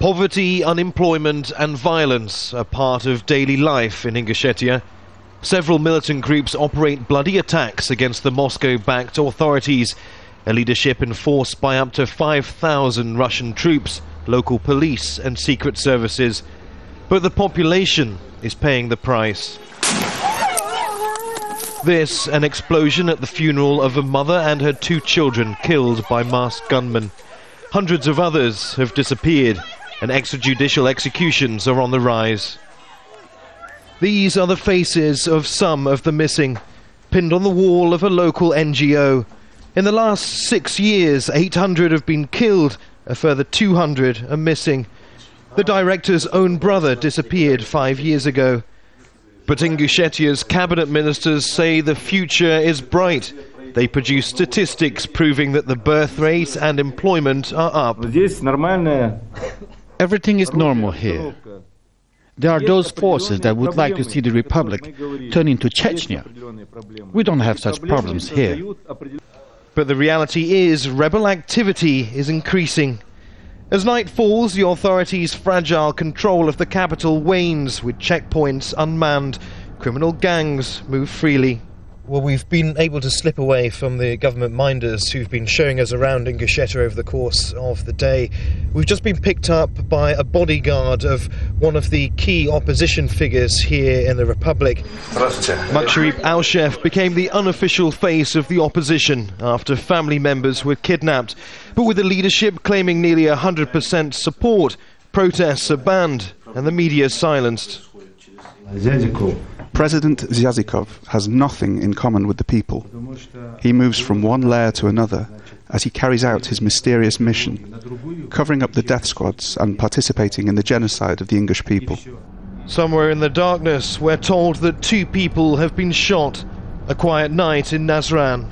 Poverty, unemployment and violence are part of daily life in Ingushetia. Several militant groups operate bloody attacks against the Moscow-backed authorities, a leadership enforced by up to 5,000 Russian troops, local police and secret services. But the population is paying the price. This, an explosion at the funeral of a mother and her 2 children killed by masked gunmen. Hundreds of others have disappeared, and extrajudicial executions are on the rise. These are the faces of some of the missing, pinned on the wall of a local NGO. In the last 6 years, 800 have been killed, a further 200 are missing. The director's own brother disappeared 5 years ago. But Ingushetia's cabinet ministers say the future is bright. They produce statistics proving that the birth rate and employment are up. Everything is normal here. There are those forces that would like to see the republic turn into Chechnya. We don't have such problems here. But the reality is rebel activity is increasing. As night falls, the authorities' fragile control of the capital wanes, with checkpoints unmanned. Criminal gangs move freely. Well, we've been able to slip away from the government minders who've been showing us around Ingushetia over the course of the day. We've just been picked up by a bodyguard of one of the key opposition figures here in the Republic. Muksharif Alshef became the unofficial face of the opposition after family members were kidnapped. But with the leadership claiming nearly 100% support, protests are banned and the media silenced. President Zyazikov has nothing in common with the people. He moves from one layer to another as he carries out his mysterious mission, covering up the death squads and participating in the genocide of the Ingush people. Somewhere in the darkness, we're told that 2 people have been shot. A quiet night in Nazran.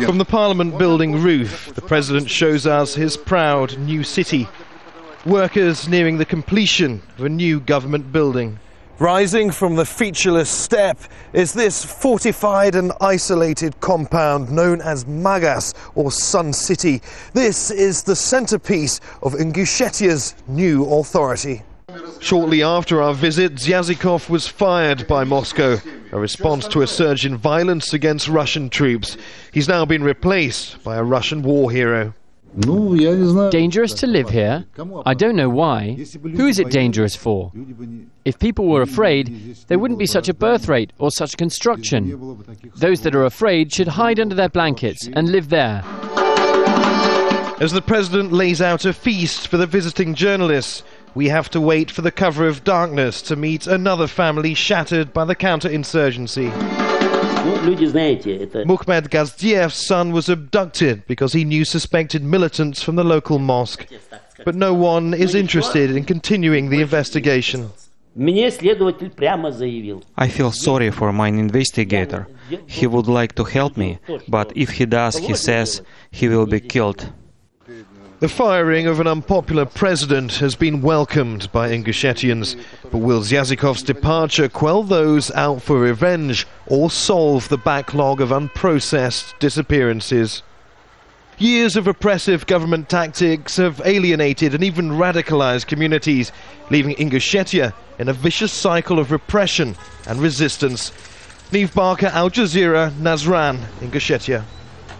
From the Parliament building roof, the President shows us his proud new city. Workers nearing the completion of a new government building. Rising from the featureless steppe is this fortified and isolated compound known as Magas, or Sun City. This is the centerpiece of Ingushetia's new authority. Shortly after our visit, Zyazikov was fired by Moscow, a response to a surge in violence against Russian troops. He's now been replaced by a Russian war hero. Dangerous to live here? I don't know why. Who is it dangerous for? If people were afraid, there wouldn't be such a birth rate or such construction. Those that are afraid should hide under their blankets and live there. As the President lays out a feast for the visiting journalists, we have to wait for the cover of darkness to meet another family shattered by the counter-insurgency. Mukhmed Gazdiev's son was abducted because he knew suspected militants from the local mosque. But no one is interested in continuing the investigation. I feel sorry for my investigator. He would like to help me, but if he does, he says he will be killed. The firing of an unpopular president has been welcomed by Ingushetians, but will Zyazikov's departure quell those out for revenge or solve the backlog of unprocessed disappearances? Years of repressive government tactics have alienated and even radicalized communities, leaving Ingushetia in a vicious cycle of repression and resistance. Neave, Al Jazeera, Nazran, Ingushetia.